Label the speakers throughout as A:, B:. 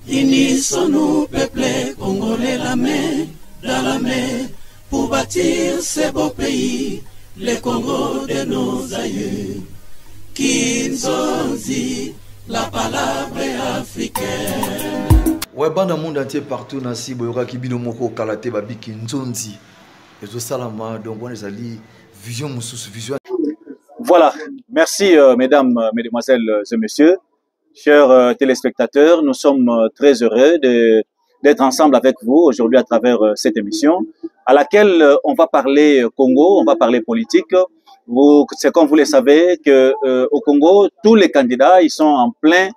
A: Unissons-nous, peuple congolais, la main dans la main, pour bâtir ce beau pays, le Congo de nos aïeux. Kinzonzi, la palabra africaine.
B: Ouais, dans le monde entier, partout, nasi, boyoka kibino moko kalate babi Kinzonzi. Et tout ça, donc on les a dit, vision, vision.
C: Voilà, merci mesdames, mesdemoiselles et messieurs, chers téléspectateurs, nous sommes très heureux d'être ensemble avec vous aujourd'hui à travers cette émission à laquelle on va parler Congo, on va parler politique. C'est comme vous le savez que au Congo, tous les candidats ils sont en plein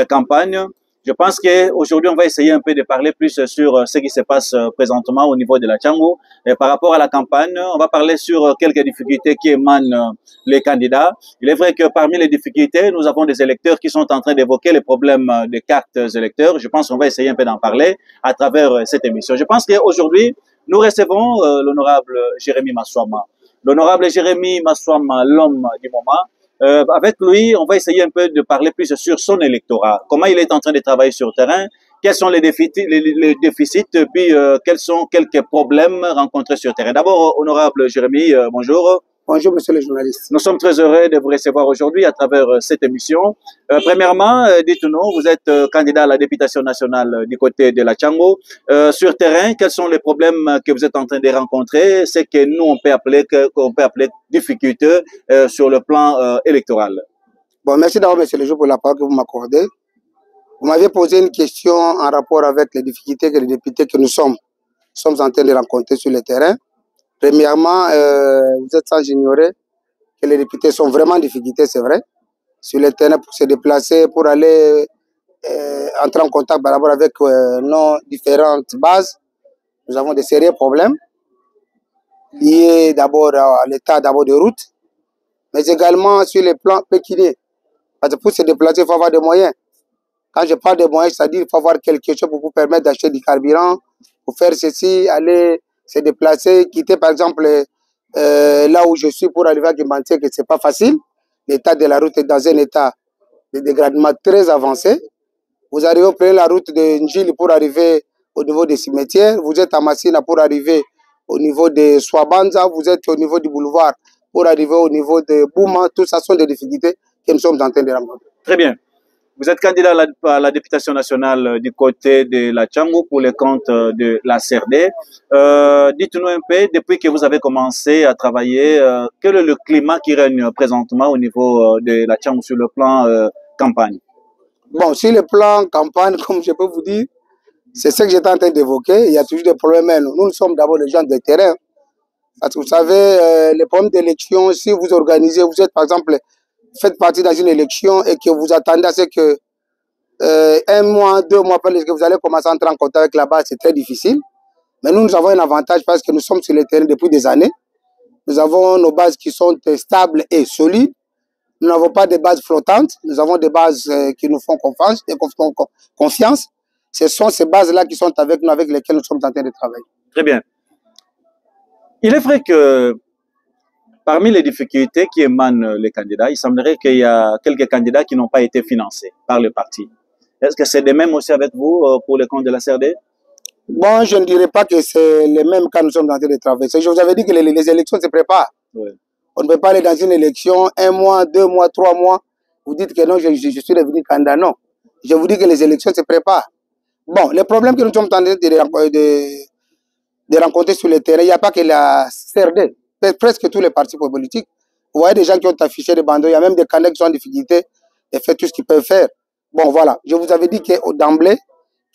C: campagne. Je pense qu'aujourd'hui, on va essayer un peu de parler plus sur ce qui se passe présentement au niveau de la Tchango. Et par rapport à la campagne, on va parler sur quelques difficultés qui émanent les candidats. Il est vrai que parmi les difficultés, nous avons des électeurs qui sont en train d'évoquer les problèmes des cartes électeurs. Je pense qu'on va essayer un peu d'en parler à travers cette émission. Je pense qu'aujourd'hui, nous recevons l'honorable Jérémy Massoama. L'honorable Jérémy Massoama, l'homme du moment. Avec lui, on va essayer un peu de parler plus sur son électorat, comment il est en train de travailler sur le terrain, quels sont les déficits, puis quels sont quelques problèmes rencontrés sur le terrain. D'abord, honorable Jérémy, bonjour.
D: Bonjour, monsieur le journaliste.
C: Nous sommes très heureux de vous recevoir aujourd'hui à travers cette émission. Premièrement, dites-nous, vous êtes candidat à la députation nationale du côté de la Tchango. Sur terrain, quels sont les problèmes que vous êtes en train de rencontrer? C'est que nous, on peut appeler difficultés sur le plan électoral.
D: Bon, merci d'abord, monsieur le juge, pour la parole que vous m'accordez. Vous m'avez posé une question en rapport avec les difficultés que les députés que nous sommes en train de rencontrer sur le terrain. Premièrement, vous êtes sans ignorer que les députés sont vraiment en difficulté, c'est vrai, sur le terrain pour se déplacer, pour aller entrer en contact par rapport avec nos différentes bases. Nous avons des sérieux problèmes liés d'abord à l'état de route, mais également sur les plans pécuniaires. Parce que pour se déplacer, il faut avoir des moyens. Quand je parle de moyens, c'est-à-dire qu'il faut avoir quelque chose pour vous permettre d'acheter du carburant, pour faire ceci, aller se déplacer, quitter par exemple là où je suis pour arriver à Kimbanté, que ce n'est pas facile. L'état de la route est dans un état de dégradement très avancé. Vous arrivez à prendre la route de Njili pour arriver au niveau des cimetières. Vous êtes à Massina pour arriver au niveau de Swabanza. Vous êtes au niveau du boulevard pour arriver au niveau de Bouma. Tout ça sont des difficultés que nous sommes en train de rencontrer.
C: Très bien. Vous êtes candidat à la députation nationale du côté de la Tchango pour le compte de la CRD. Dites-nous un peu, depuis que vous avez commencé à travailler, quel est le climat qui règne présentement au niveau de la Tchango sur le plan campagne?
D: Bon, sur le plan campagne, comme je peux vous dire, c'est ce que j'étais en train d'évoquer. Il y a toujours des problèmes. Nous sommes d'abord des gens de terrain. Parce que vous savez, les problèmes d'élection, si vous organisez, vous êtes par exemple, faites partie dans une élection et que vous attendez à ce que un mois, 2 mois après que vous allez commencer à entrer en contact avec la base, c'est très difficile. Mais nous avons un avantage parce que nous sommes sur le terrain depuis des années. Nous avons nos bases qui sont stables et solides. Nous n'avons pas de bases flottantes. Nous avons des bases qui nous font confiance. Ce sont ces bases-là qui sont avec nous, avec lesquelles nous sommes en train de travailler.
C: Très bien. Il est vrai que parmi les difficultés qui émanent les candidats, il semblerait qu'il y a quelques candidats qui n'ont pas été financés par le parti. Est-ce que c'est de même aussi avec vous pour le compte de la CRD?
D: Bon, je ne dirais pas que c'est le même quand nous sommes en train de travailler. Je vous avais dit que les élections se préparent. Oui. On ne peut pas aller dans une élection 1 mois, 2 mois, 3 mois. Vous dites que non, je suis devenu candidat. Non. Je vous dis que les élections se préparent. Bon, les problèmes que nous sommes en train de rencontrer sur le terrain, il n'y a pas que la CRD. Presque tous les partis politiques. Vous voyez des gens qui ont affiché des bandeaux. Il y a même des candidats qui sont en difficulté de faire tout ce qu'ils peuvent faire. Bon, voilà. Je vous avais dit d'emblée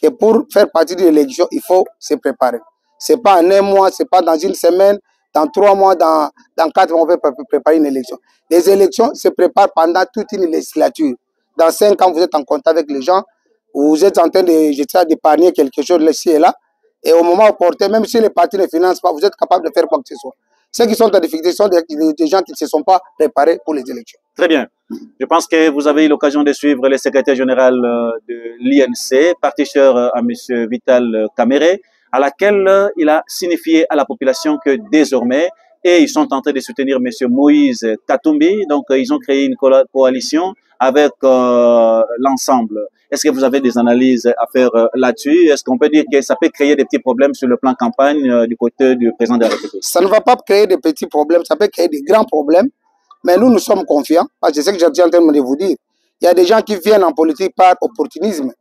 D: que pour faire partie de l'élection, il faut se préparer. Ce n'est pas en 1 mois, ce n'est pas dans 1 semaine, dans 3 mois, dans 4 mois, on peut préparer une élection. Les élections se préparent pendant toute une législature. Dans 5 ans, vous êtes en contact avec les gens, vous êtes en train d'épargner quelque chose ici et là. Et au moment opportun, même si les partis ne financent pas, vous êtes capable de faire quoi que ce soit. Ceux qui sont en difficulté sont des gens qui ne se sont pas préparés pour les élections.
C: Très bien. Je pense que vous avez eu l'occasion de suivre le secrétaire général de l'INC, parti cher à M. Vital Kamere, à laquelle il a signifié à la population que désormais, et ils sont en train de soutenir M. Moïse Katumbi, donc ils ont créé une coalition avec l'ensemble. Est-ce que vous avez des analyses à faire là-dessus? Est-ce qu'on peut dire que ça peut créer des petits problèmes sur le plan campagne du côté du président de la République?
D: Ça ne va pas créer des petits problèmes, ça peut créer des grands problèmes. Mais nous sommes confiants. Parce que c'est ce que j'étais en train de vous dire. Il y a des gens qui viennent en politique par opportunisme.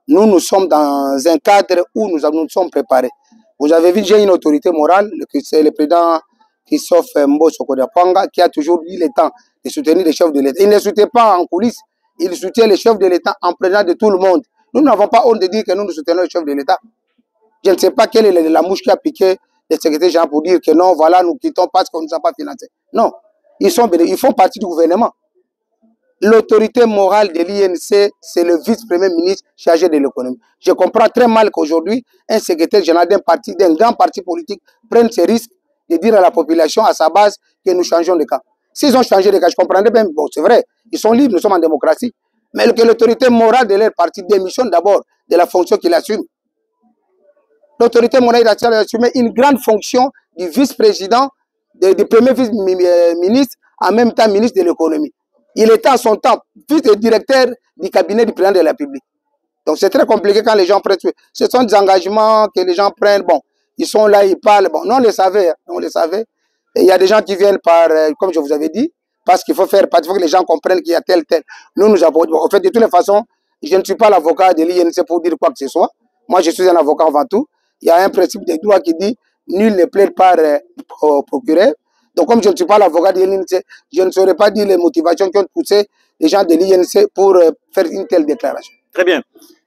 D: Nous sommes dans un cadre où nous sommes préparés. Vous avez vu, j'ai une autorité morale, c'est le président Christophe Mbosso Kodapanga, qui a toujours eu le temps de soutenir les chefs de l'État. Il ne soutient pas en coulisses, il soutient les chefs de l'État en prenant de tout le monde. Nous n'avons pas honte de dire que nous soutenons les chefs de l'État. Je ne sais pas quelle est la mouche qui a piqué le secrétaire général pour dire que non, voilà, nous quittons parce qu'on ne nous a pas financé. Non, ils font partie du gouvernement. L'autorité morale de l'INC, c'est le vice-premier ministre chargé de l'économie. Je comprends très mal qu'aujourd'hui, un secrétaire général d'un grand parti politique prenne ce risque de dire à la population, à sa base, que nous changeons de camp. S'ils ont changé de camp, je comprendrais bien, bon, c'est vrai, ils sont libres, nous sommes en démocratie, mais que l'autorité morale de leur parti démissionne d'abord de la fonction qu'il assume. L'autorité morale a assumé une grande fonction du vice-président, du premier vice-ministre, en même temps ministre de l'économie. Il était à son temps vice-directeur du cabinet du président de la République. Donc c'est très compliqué quand les gens prennent. Ce sont des engagements que les gens prennent. Bon, ils sont là, ils parlent. Bon, nous on le savait. On le savait. Et il y a des gens qui viennent par, comme je vous avais dit, parce qu'il faut faire, il faut que les gens comprennent qu'il y a tel. Nous avons. Bon, en fait, de toutes les façons, je ne suis pas l'avocat de l'INC pour dire quoi que ce soit. Moi, je suis un avocat avant tout. Il y a un principe de droit qui dit nul ne plaide par procureur. Donc, comme je ne suis pas l'avocat de l'INC, je ne saurais pas dire les motivations qui ont poussé les gens de l'INC pour faire une telle déclaration.
C: Très bien.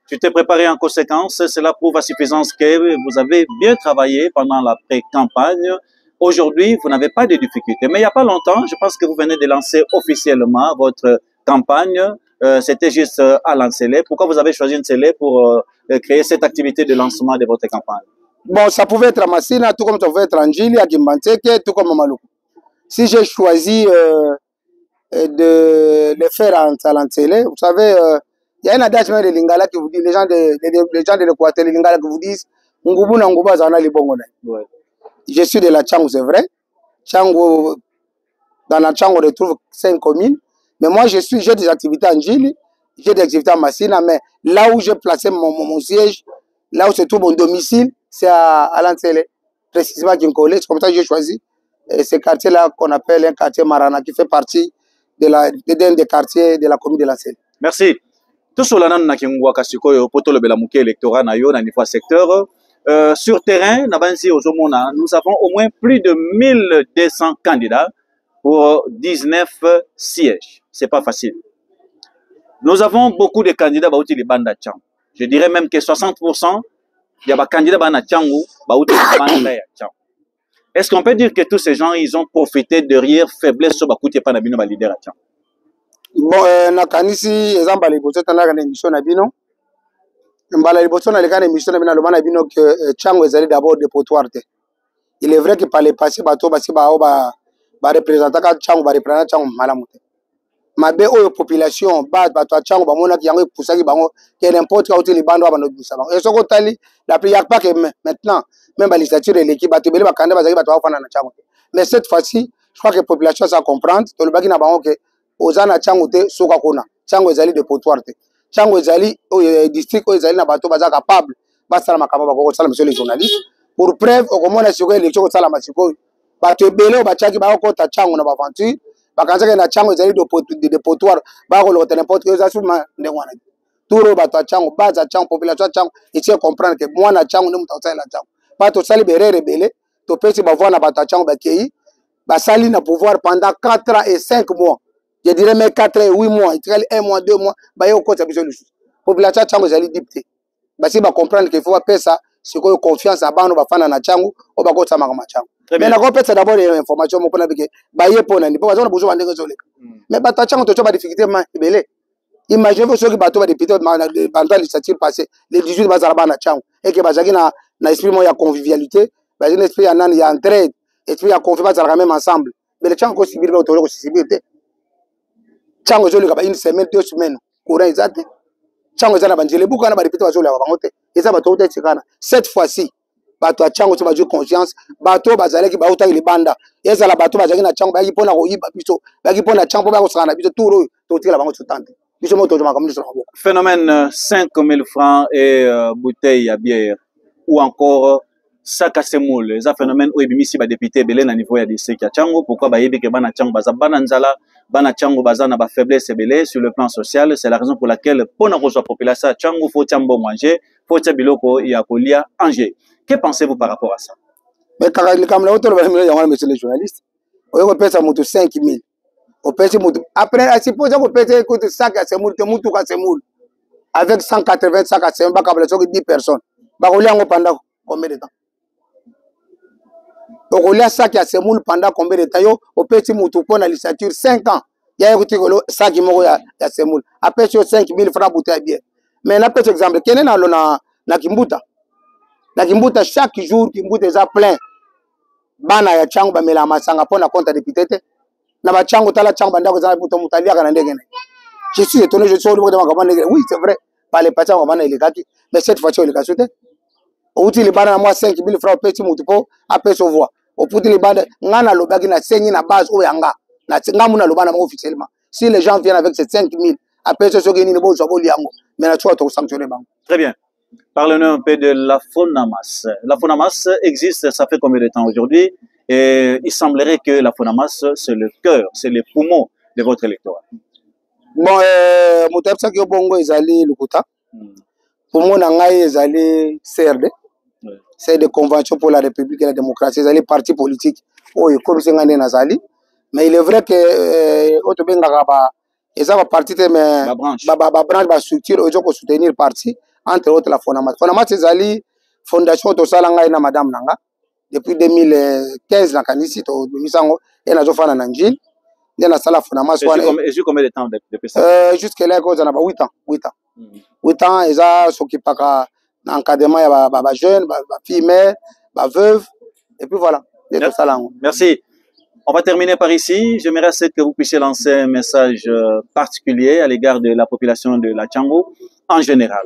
C: Tu t'es préparé en conséquence. Cela prouve à suffisance que vous avez bien travaillé pendant la pré-campagne. Aujourd'hui, vous n'avez pas de difficultés. Mais il n'y a pas longtemps, je pense que vous venez de lancer officiellement votre campagne. C'était juste à Lansele. Pourquoi vous avez choisi Lansele pour créer cette activité de lancement de votre campagne?
D: Bon, ça pouvait être à Massina, tout comme ça pouvait être à Njili, à Kimbanteke, tout comme à Maluku. Si j'ai choisi de le faire à Lansele, vous savez, il y a un adage de Lingala qui vous dit, les gens de l'Équateur, les Lingala qui vous disent, Ngubu na Nguba zana li bongo. Je suis de la Tchango, c'est vrai. Tchango, dans la Tchango, on retrouve 5 communes. Mais moi, j'ai des activités à Njili, j'ai des activités à Massina, mais là où j'ai placé mon siège, là où se trouve mon domicile, c'est à Lansele, précisément à Kinkole. C'est comme ça que j'ai choisi ce quartier-là qu'on appelle un quartier Marana, qui fait partie d'un des quartiers de la commune de Lansele.
C: Merci. Tout cela na kingwa kasiko yo poto le belamuke électorat na yo na niveau secteur sur terrain na bansi ozomona nous avons au moins plus de 1200 candidats pour 19 sièges. C'est pas facile. Nous avons beaucoup de candidats bauti li banda tchang. Je dirais même que 60% y a ba candidats banda tchangu bauti li banda ya tchang. Est-ce qu'on peut dire que tous ces gens ils ont profité de rire faiblesse so bakuti pa na bino ba leader tchang?
D: Bon, nakanisi exemple liboso tandaka na émission na bino. Mbala liboso na lekana émission na bino lobana bino que Tchango ezali d'abord de potoir te. Il est vrai que par le passé bato basi ba représenter ka Tchango ba représenter Tchango malamu te. Mabe oyo population bato Tchango ba mona ki yango epusaki bango que n'importe quoi hôtel bando ba no bisa bango. Et soko tali la prière pas que maintenant même ba législature de l'équipe bato bele ba kanda bazaki bato afana na Tchango. Mais cette fois-ci, je crois que la population ça comprendre to le baki na bango que Ozana Tchango te soka kona Tchango ezali de potoir te Tchango ezali district ezali na bato baza capable basala makambo bakoko sala monsieur les journalistes pour preuve okomona siko élection sala masiko bato ebele bachaki bakota Tchango na aventure bakanzaka na Tchango ezali de potoir bakolo n'importe quoi ça suma ndengwana turo bato Tchango baza Tchango population Tchango et tu comprendre que moi na Tchango ndemu tausala Tchango bato sali berere bele to pesi bavoi na bato Tchango bakei basali na pouvoir pendant 4 ans et 5 mois. Je dirais même 4 et 8 mois, il y a 1 mois, 2 mois, il y a encore des choses. La population Tchango est dictée. Si vous comprenez qu'il faut faire ça, c'est que confiance à Bano, Bafana na Tchango, ou Bako Samagama Tchango. Mais la compète, c'est d'abord une information pour la vie. Baye pour n'ani, pas besoin de désolé. Mais Bata Tchango, tu as des difficultés, mais imaginez-vous ceux qui battent des députés pendant les statuts passés, les 18 Bazaraba na Tchango, et que Bazaki na esprit, il y a convivialité, il y a esprit, il y a entraide, esprit, il y a confiance, ça même ensemble. Mais les Tchango, c'est bien, autour de civilité. Tchango zoli kaba une semaine 2 semaines courant exact Tchango zana banjele buka na ba répéter bazoli ba bangote eza bato te tsikana cette fois-ci bato Tchango to bajo confiance bato bazalaki ba uta ile banda eza la bato bazaki na Tchango baki pona ko yiba biso baki pona Tchango ba ko sakana biso turo to tila bango tante
C: Phénomène 5 000 francs et bouteille à bière ou encore sac à semoule. Les phénomènes où ici ba député belé na niveau ya district ya Tchango. Pourquoi ba yebi ke bana Tchango baza bana nzala bana Tchango baza na ba faiblesse belé sur le plan social. C'est la raison pour laquelle pour na rejoindre population ya Tchango faut tiambo manger, faut tia biloko ya kolia Angers. Que pensez-vous par rapport à ça?
D: Mais quand le caméra auto le monsieur le journaliste, on peut ça mutu 5 000. On peut après supposons qu'on peut écouter sac à semoule te mutu ka semoule avec 180 sacs à semoule ba kabla 10 personnes. Ba kolia ngo pendant combien de temps? On a sac à semoule pendant combien de temps? Yo, au petit moutou pour la licenciature 5 ans. Il y a écouté le sac qui m'a ya semoule. Après sur 5 000 francs bouteille bien. Mais là petit exemple, quel est na Kimbuta? Na Kimbuta chaque jour Kimbuta est plein. Bana ya Tchango ba mela masanga pour na compte député. Na ba Tchango tala Tchango banda ko za muto mutalia kana ndege. Je suis étonné, je suis au niveau de ma campagne. Oui, c'est vrai. Par les patins on va na ilikaki, mais cette fois-ci il kasute. Au outil les bana moi 5 000 francs petit moutou pour après se voir. Au puti les bandes, ngana lobaki na sengi na base ou yanga na ngamuna lobana officiellement. Si les gens viennent avec ces 5 000, après ce qui ni bo so liango, mais na tu vas sanctionner bango.
C: Très bien. Parlons un peu de la FONAMAS. La FONAMAS existe, ça fait combien de temps aujourd'hui? Et il semblerait que la FONAMAS, c'est le cœur, c'est les poumons de votre électorat.
D: Bon, Moutapsa qui bongo ezali lukuta. Pour moi, nangai ezali CRD. C'est des conventions pour la République et la démocratie. C'est les partis politiques. Oui, comme c'est un nazali. Mais il est vrai que ils ont parti de ma branche, ma structure, ils ont soutenir parti entre autres la FONAMAS. FONAMAS c'est ali fondation to salanga na madame nanga depuis 2015 na kanisi to misango et na zofana na njil. Il y a la salle FONAMAS.
C: Et j'ai combien de temps depuis ça?
D: Jusqu'à là, ils ont 8 ans. 8 ans, ils ont s'occupé de l'encadrement, il y a des jeunes, des filles mères, des veuves, et puis voilà.
C: Merci. On va terminer par ici. J'aimerais que vous puissiez lancer un message particulier à l'égard de la population de la Tchango en général.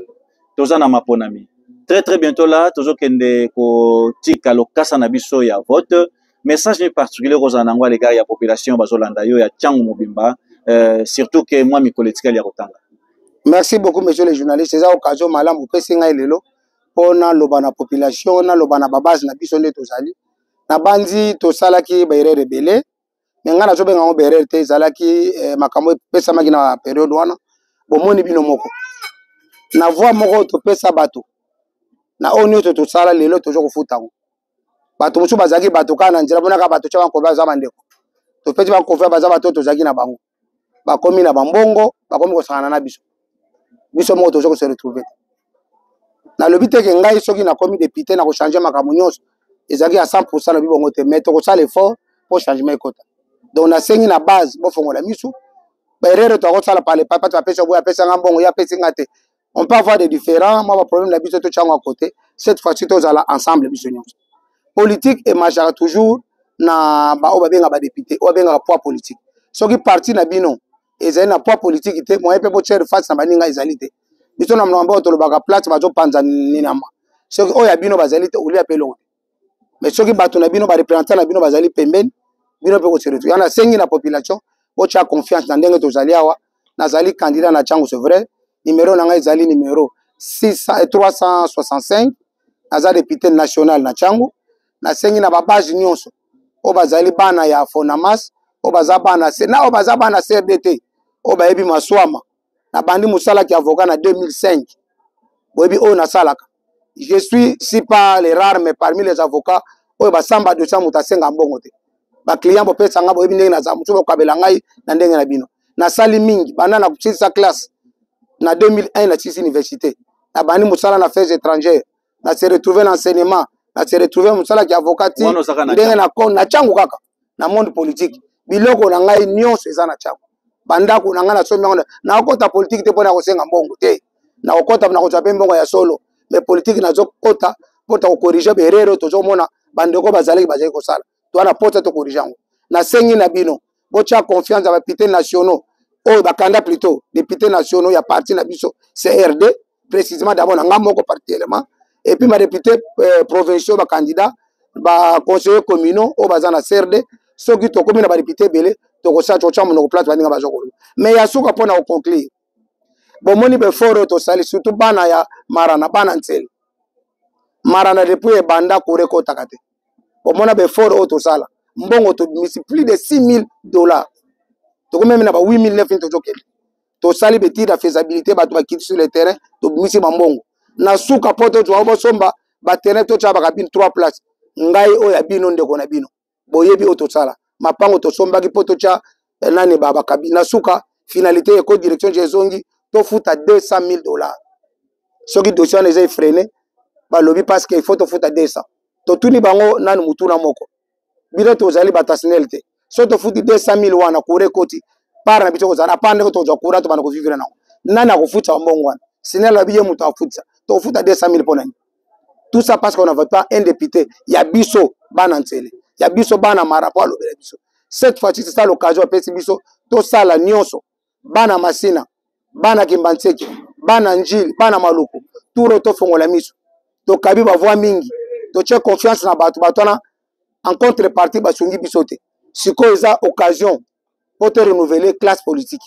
C: Tozana Maponami. Très très bientôt là, toujours kende ko tika lokasa na biso ya vote. Message particulier aux Anango à l'égard de la population bazolanda yo ya Tchango Mobimba, surtout que moi mi politique ya Rotanga.
D: Merci beaucoup, monsieur le journaliste. C'est ça l'occasion, madame, vous pouvez signaler pour la population, na lobana babas na biso nde tozali. Na bandi to salaki ba erreur rebelle. Mais ngana zo benga ngo erreur te zalaki makambo pesa maki na période wana. Bomoni bino moko. Na voix moko to pesa bato. Na oni to sala lelo to zo kofuta ngo. Bato musu bazaki bato kana njira bona ka bato cha ko baza bandeko. To peti ba konfia baza bato to zaki na bango. Ba komi na bambongo, ba komi ko sangana na biso. Biso mo tozo ko se retrouver na le but que ngai soki na komi député na ko changer makambo nyonso ezaki à 100% na bibongo te mais to ko sala effort pour changement ekota donc na sengi na base bo fongola misu ba erreur to ko sala par les papa to apesa boya pesa ngambongo ya pesa ngate on peut avoir des différents moi ba problème na biso to chango à côté cette fois-ci to zala ensemble biso nyonso politique et majara toujours na ba o ba benga ba député o benga poids politique soki parti na bino ezali na poids politique te moyen pe bo cher face na baninga ezali te biso na mnamba to lobaka place bazo panza ninama soki oya bino bazali te olia pe longo mais soki bato na bino ba représenter na bino bazali pembeni bino pe ko seretu yana sengi na population bo cha confiance na ndenge to zali awa na zali candidat na Tchango c'est vrai numéro na ngai zali numéro 365 naza député national na Tchango na sengi na babage nyonso o bazali bana ya FONAMAS o bazabana na o bazabana CRDT o bayebi maswama na bandi musala ki avocat na 2005 boyebi o na salaka je suis si pas les rares mais parmi les avocats o basamba de ça mutasenga mbongo te ba client bo pesa nga boyebi ndenge na za mutu ko kabela ngai na ndenge na bino na sali mingi bana na kuchisa classe na 2001 na chisi université na bandi musala na affaires étrangères na se retrouver l'enseignement na se retrouver musala ki avocat ndenge na kon na Tchango kaka na monde politique biloko na ngai nyonso eza na Tchango bandako na ngai na somi yango na okota politique te mpona kosenga mbongo te na okota na kozwa pe mbongo ya solo mais politique nazokota pota kokorige berero tozomona bandeko bazalaki kosala towana pota tokorige yango na sengi na bino botya confiance ya bapité nationaux oyo bakanda plutôt député nationaux ya parti na biso CRD précisément d'abord na ngai moko particulièrement et puis badéputé provinciaux bacandidat baconseiller communaux oyo baza na CRD soki tokomi na badéputé ebele tokosala tokotya monoko place baninga bazokoloba mais ya suka mpona koconclure bomoni beforo tosali surtout bana ya marana bana ntseli marana depuis ebanda kurekota te bomona beforo oyo tosala mbongo tobimisi plus de $6,000 tokomemi na ba 8,900 tozokende tosali betide ya faisabilité bato bakiti sur le terrain tobimisi bambongo na suka po tozwa bosomba baterrain totya bakabine 3 places ngai oyo ya bino ndeko na bino boyebi oyo tosala mapango tosombaki po totya nani bakabine na suka finalité eko direction jezongi tofuta $200,000 soki dossier wana eza efrene balobi parce que il faut tofuta 200 totuni bango nani mutuna moko bino tozali batasnel te so tofuti 200,000 wana kure koti para na biso kozala apande ko tozwa kura to bana ko vivre nango nani akofuta mbongo wana sinel abiye mutu afuta tofuta 200,000 pour nani tout ça parce qu'on n'avait pas un député ya biso bana ntsele ya biso bana marapo alobela biso cette fois-ci c'est ça l'occasion apesi biso to sala nyonso bana masina bana kimbantseki bana njili bana maluku turo to fongola miso to kabi ba voix mingi to tche confiance na bato batona en contrepartie basungi biso te siko eza occasion pour te renouveler classe politique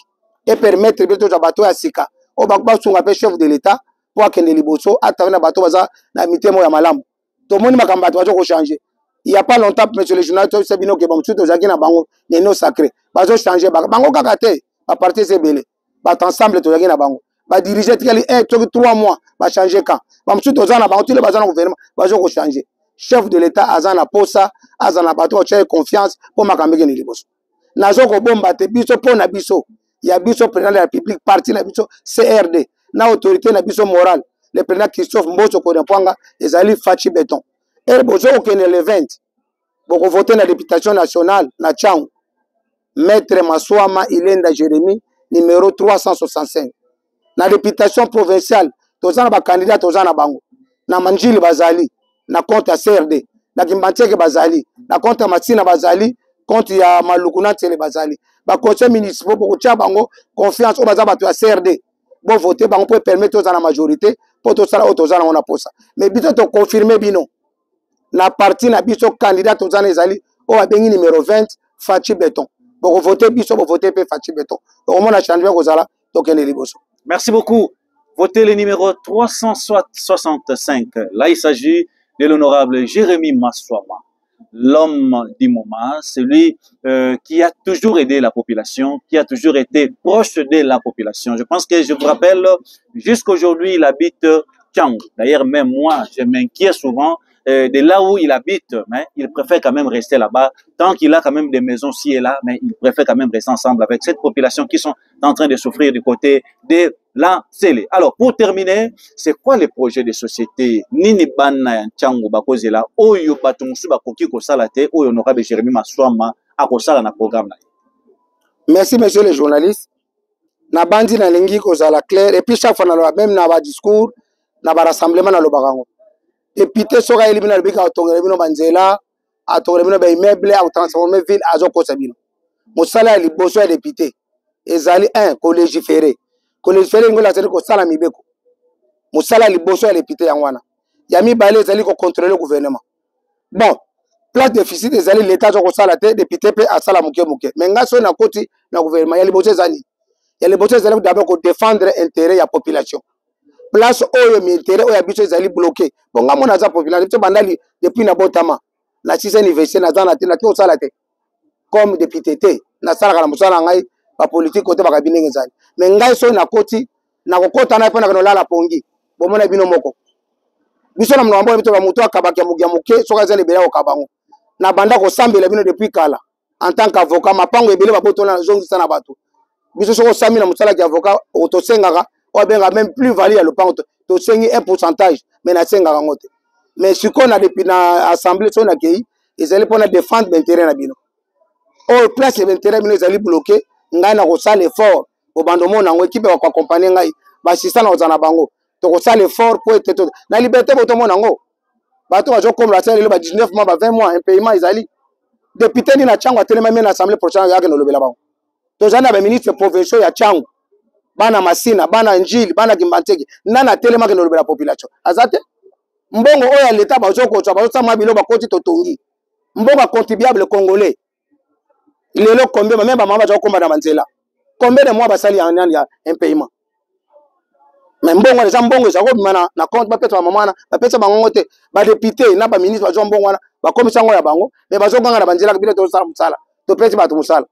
D: et permettre biso to bato ya sika o basunga pe chef de l'état pour akende liboso atavana bato baza na mitemo ya malamu to moni makambo bato bazo ko changer il y a pas longtemps monsieur le journaliste sabino ke bamtu to zaki na bango neno sacré bazo changer bango kaka te ba parti sebele ba ensemble to zaki na bango ba diriger tikali 3 mois ba changer quand bamtu to zana bango tile bazana gouvernement bazo ko changer chef de l'état azana posa azana bato cha confiance pour makambo ke ni liboso nazo ko bomba te biso po na biso ya biso président de la République parti na biso CRD na autorité na biso morale le président Christophe Mboso Kodapwanga ezali Fachi Beton et bozo okene le 20 boko voter na députation nationale na Tchangu maître Maswama Ilenda Jérémy numéro 365 na députation provinciale tozana ba candidat tozana bango na Manjili bazali na compte ya CRD na Kimbantseke bazali na compte ya Masina bazali compte ya Malukuna Tsele bazali ba conseil municipal boko tcha bango confiance o baza bato ya CRD bon voter bango pour permettre aux la majorité pour tout ça autozana on a posa mais biso to confirmer bino na parti na biso candidat tozana ezali o abengi numéro 20 Fachi Beton boko voter biso bo voter pe Fachi Beton au moins na changement kozala to kene liboso.
C: Merci beaucoup. Votez le numéro 365. Là il s'agit de l'honorable Jérémy Maswama, l'homme du moment, celui qui a toujours aidé la population, qui a toujours été proche de la population. Je pense que je vous rappelle, jusqu'aujourd'hui, il habite Tchangu. D'ailleurs, même moi, je m'inquiète souvent de là où il habite, mais il préfère quand même rester là-bas, tant qu'il a quand même des maisons ci et là, mais il préfère quand même rester ensemble avec cette population qui sont en train de souffrir du côté de la Télé. Alors, pour terminer, c'est quoi les projets de société? Nini bana Tchangu bakozela oyo batumusu bakoki kosala te oyo honorable Jérémy Maswama akosala na programme.
D: Merci monsieur le journaliste. Na bandi na lingi kozala clair et puis chaque fois na même na ba discours na ba rassemblement na lobakango. Député soka elimina lobika atongela bino banzela atongela bino ba immeuble a transformer ville azoko sabino. Mosala ya liboso ya député ezali un collégiféré. Collégiféré ngola zali ko sala mibeko. Mosala liboso ya député yangwana. Ya mibale ezali ko contrôler le gouvernement. Bon, place déficit ezali l'état zoko sala te député pe asala muke muke. Mais ngaso na koti na gouvernement ya liboso ezali. Ya liboso ezali d'abord ko défendre intérêt ya population. Place oyo mi intérêt oyo biso ezali bloqué. Bon nga mona za population bandali depuis na botama. Na 6 anniversaire na zana te na to sala te. Comme député te na sala kana musala ngai ba politique côté ba kabine ngezali. Mais ngai so na koti na kokota na pona kana lala pongi. Bo mona bino moko. Biso na mnambo bito ba muto akabaki ya muke soka zali bela okabango. Na banda ko sambela bino depuis kala. En tant qu'avocat mapango ebele ba boto na zongi sana bato. Biso soko sami na musala ki avocat otosengaka o benga même plus value le pango to sengi un pourcentage mais na sengaka ngote. Mais ce qu'on a depuis na assemblée so na kei ezali pona défendre l'intérêt na bino. O place l'intérêt bino ezali bloqué ngai na ko sala effort o bandomo na ngo équipe wa ko accompagner ngai ba assistant na ozana bango to ko sala effort pour être na liberté boto mona ngo bato bazo comme la sala le ba 19 mois ba 20 mois un paiement ezali député ni na Tchangu atelema mais na assemblée prochaine yake no lobela bango to zana ba ministre provincial ya Tchangu bana Masina bana Njili bana Kimbantseke nana telema ke no lobela population azate mbongo oya l'état bazo ko tsa bazo sama bilo ba koti totongi mbongo contribuable congolais lelo combien même ba mama bazo komba na manzela combien de mois basali en un paiement mais mbongo les mbongo ça ko na compte ba pesa mama na ba pesa bango te ba député na ba ministre ba zo mbongo na ba komisa ngo ya bango mais ba zo nganga na banjela ko bile to sala musala to pesa ba to musala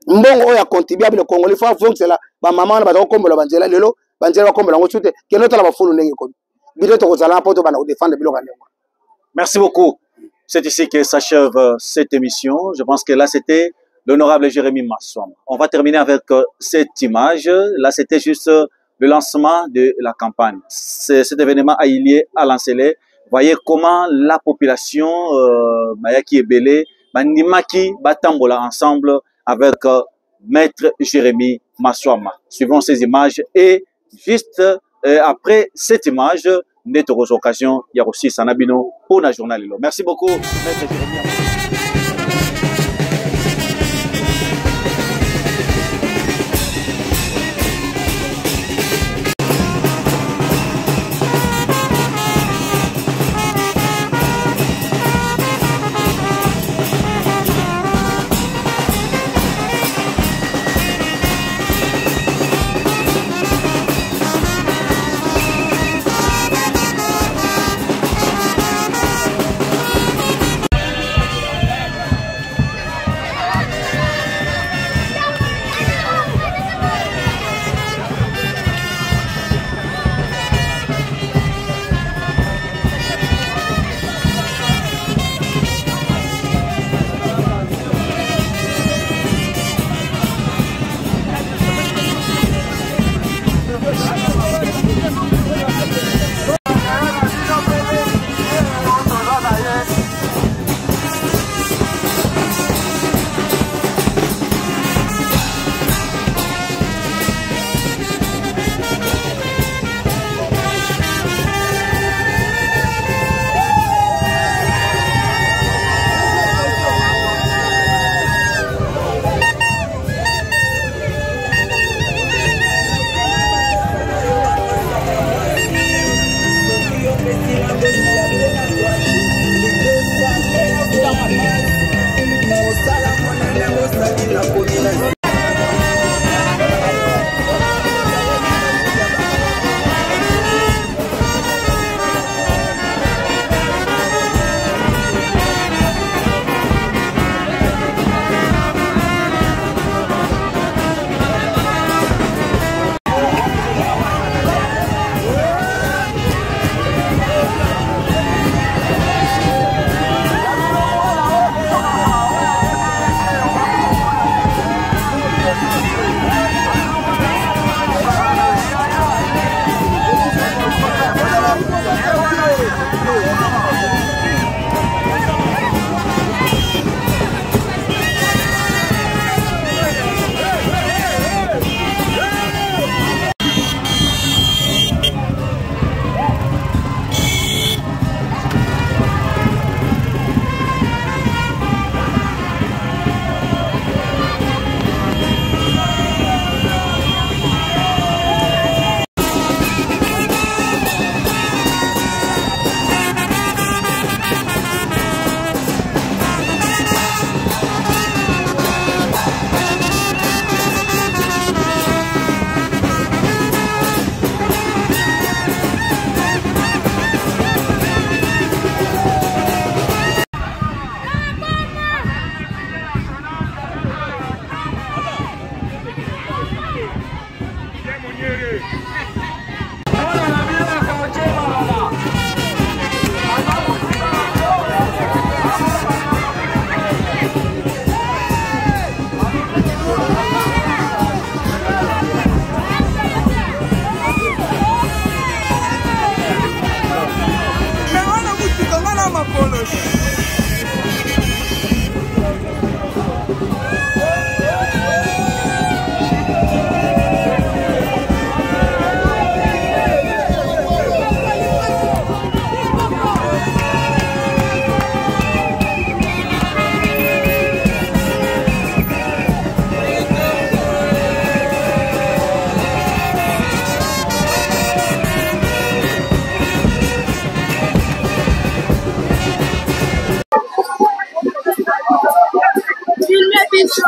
D: mbongo oya contribuable congolais faut voir que là ba mama na ba zo kombola banjela lelo banjela ba kombola ngo tute ke nota la ba fulu ndenge ko bile to ko sala poto ba na défendre bilo kandengo.
C: Merci beaucoup. C'est ici que s'achève cette émission. Je pense que là c'était l'honorable Jérémy Masson. On va terminer avec cette image. Là c'était juste le lancement de la campagne. Cet événement a eu lieu à Lancélé. Voyez comment la population Mayaki Ebele, Bandimaki, Batambola ensemble avec Maître Jérémy Maswama. Suivons ces images et juste après cette image, notre occasion, il y a aussi Sanabino pour la journal. Merci beaucoup, Maître Jérémy.
E: Filme, bicho!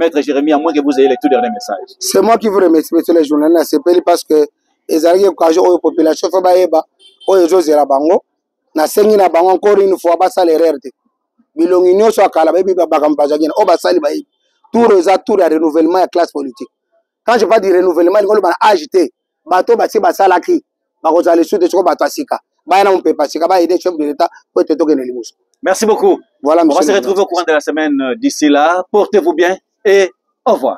C: Maître Jérémy, à moins que vous ayez les tout derniers messages.
D: C'est moi qui vous remercie, monsieur le journaliste, parce que les alliés de population, encore une fois, tout le renouvellement de la classe politique. Quand je parle du renouvellement, il faut agiter. Bateau, bâti, basalaki.
C: Merci beaucoup.
D: Voilà,
C: on va se retrouver au courant de la semaine d'ici là. Portez-vous bien et au revoir.